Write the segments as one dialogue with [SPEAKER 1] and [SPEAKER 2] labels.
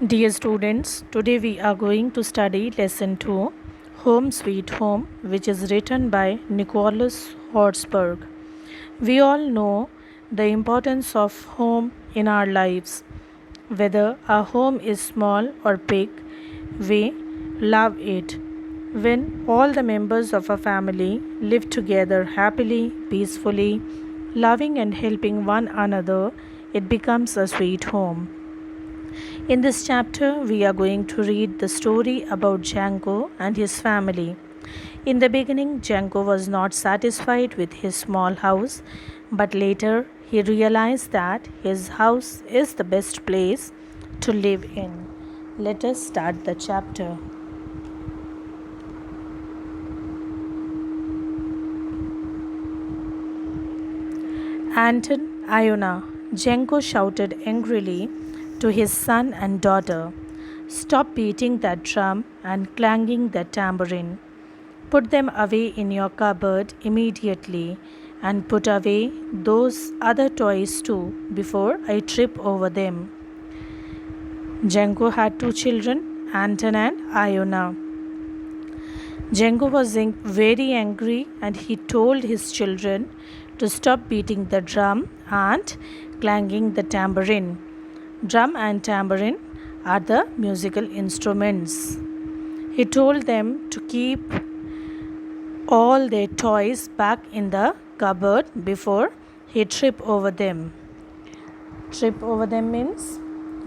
[SPEAKER 1] Dear students, today we are going to study lesson 2, Home Sweet Home, which is written by Nicholas Horsburgh. We all know the importance of home in our lives. Whether our home is small or big, we love it. When all the members of a family live together happily, peacefully, loving and helping one another, it becomes a sweet home. In this chapter, we are going to read the story about Django and his family. In the beginning, Django was not satisfied with his small house, but later he realized that his house is the best place to live in. Let us start the chapter. Anton, Iona, Django shouted angrily to his son and daughter, "Stop beating that drum and clanging that tambourine. Put them away in your cupboard immediately and put away those other toys too before I trip over them." Django had two children, Anton and Iona. Django was very angry and he told his children to stop beating the drum and clanging the tambourine. Drum and tambourine are the musical instruments. He told them to keep all their toys back in the cupboard before he trip over them. Trip over them means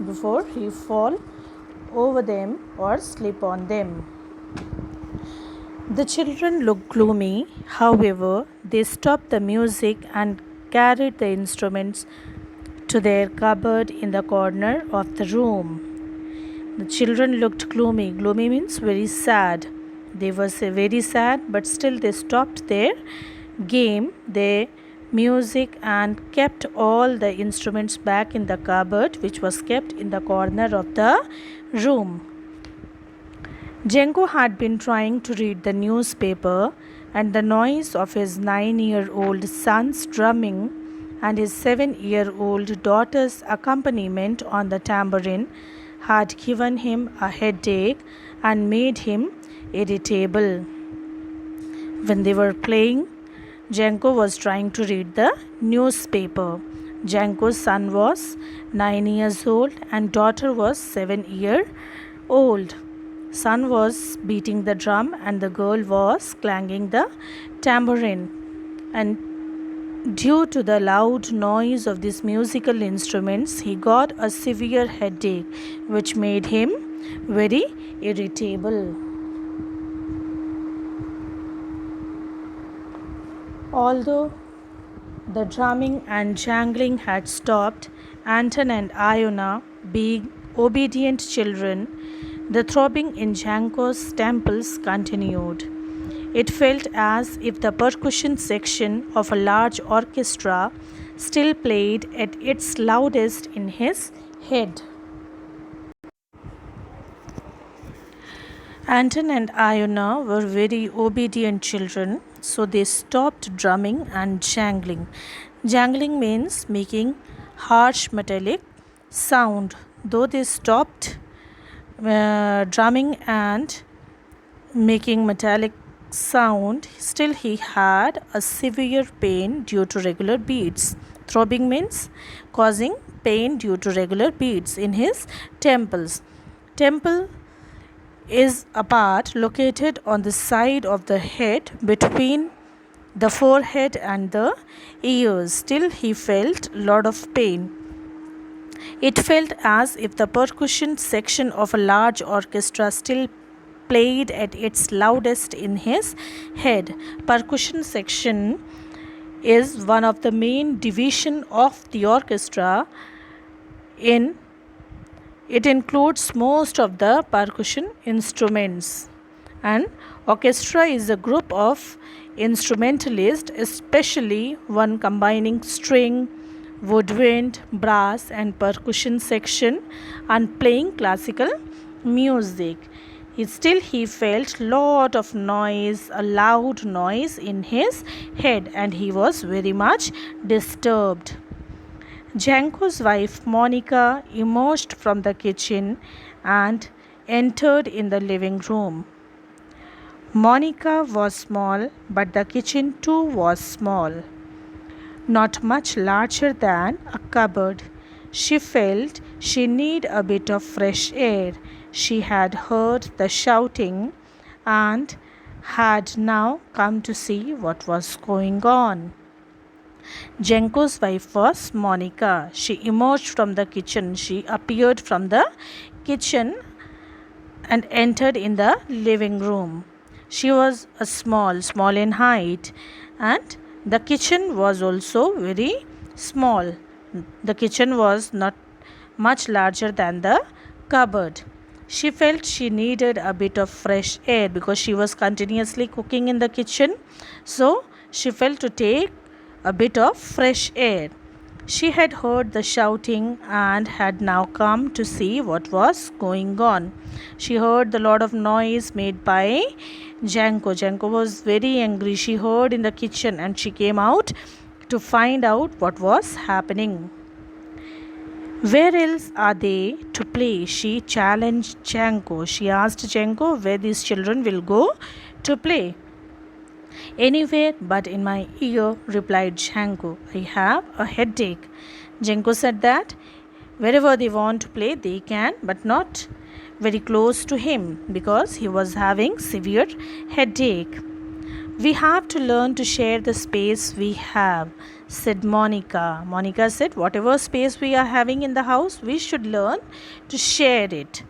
[SPEAKER 1] before he fall over them or slip on them. The children looked gloomy. However, they stopped the music and carried the instruments to their cupboard in the corner of the room. The children looked gloomy. Gloomy means very sad. They were very sad, but still they stopped their game, their music, and kept all the instruments back in the cupboard, which was kept in the corner of the room. Django had been trying to read the newspaper, and the noise of his 9-year-old son's drumming and his 7-year-old daughter's accompaniment on the tambourine had given him a headache and made him irritable. When they were playing, Django was trying to read the newspaper. Django's son was 9 years old and daughter was 7 years old. Son was beating the drum and the girl was clanging the tambourine. And due to the loud noise of these musical instruments, he got a severe headache, which made him very irritable. Although the drumming and jangling had stopped, Anton and Iona, being obedient children, the throbbing in Django's temples continued. It felt as if the percussion section of a large orchestra still played at its loudest in his head. Anton and Iona were very obedient children, so they stopped drumming and jangling. Jangling means making harsh metallic sound. Though they stopped drumming and making metallic sound, still he had a severe pain due to regular beats. Throbbing means causing pain due to regular beats in his temples. Temple is a part located on the side of the head between the forehead and the ears. Still he felt a lot of pain. It felt as if the percussion section of a large orchestra still played at its loudest in his head. Percussion section is one of the main division of the orchestra. It includes most of the percussion instruments. And orchestra is a group of instrumentalists, especially one combining string, woodwind, brass and percussion section and playing classical music. He felt lot of noise, a loud noise in his head, and he was very much disturbed. Janko's wife Monica emerged from the kitchen and entered in the living room. Monica was small, but the kitchen too was small, not much larger than a cupboard. She felt she needed a bit of fresh air. She had heard the shouting and had now come to see what was going on. Jenko's wife was Monica. She emerged from the kitchen. She appeared from the kitchen and entered in the living room. She was small in height, and the kitchen was also very small. The kitchen was not much larger than the cupboard. She felt she needed a bit of fresh air because she was continuously cooking in the kitchen. So she felt to take a bit of fresh air. She had heard the shouting and had now come to see what was going on. She heard the lot of noise made by Janko. Janko was very angry. She heard in the kitchen and she came out to find out what was happening. Where else are they to play? She challenged Janko. She asked Janko where these children will go to play. Anywhere but in my ear, replied Janko. I have a headache. Janko said that wherever they want to play, they can, but not very close to him because he was having severe headache. We have to learn to share the space we have, said Monica. Monica said, whatever space we are having in the house, we should learn to share it.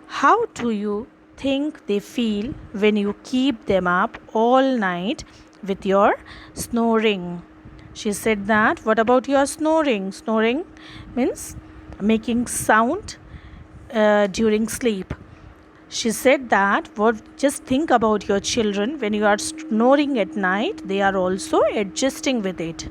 [SPEAKER 1] How do you think they feel when you keep them up all night with your snoring? She said that, what about your snoring? Snoring means making sound during sleep. She said that, just think about your children when you are snoring at night, they are also adjusting with it.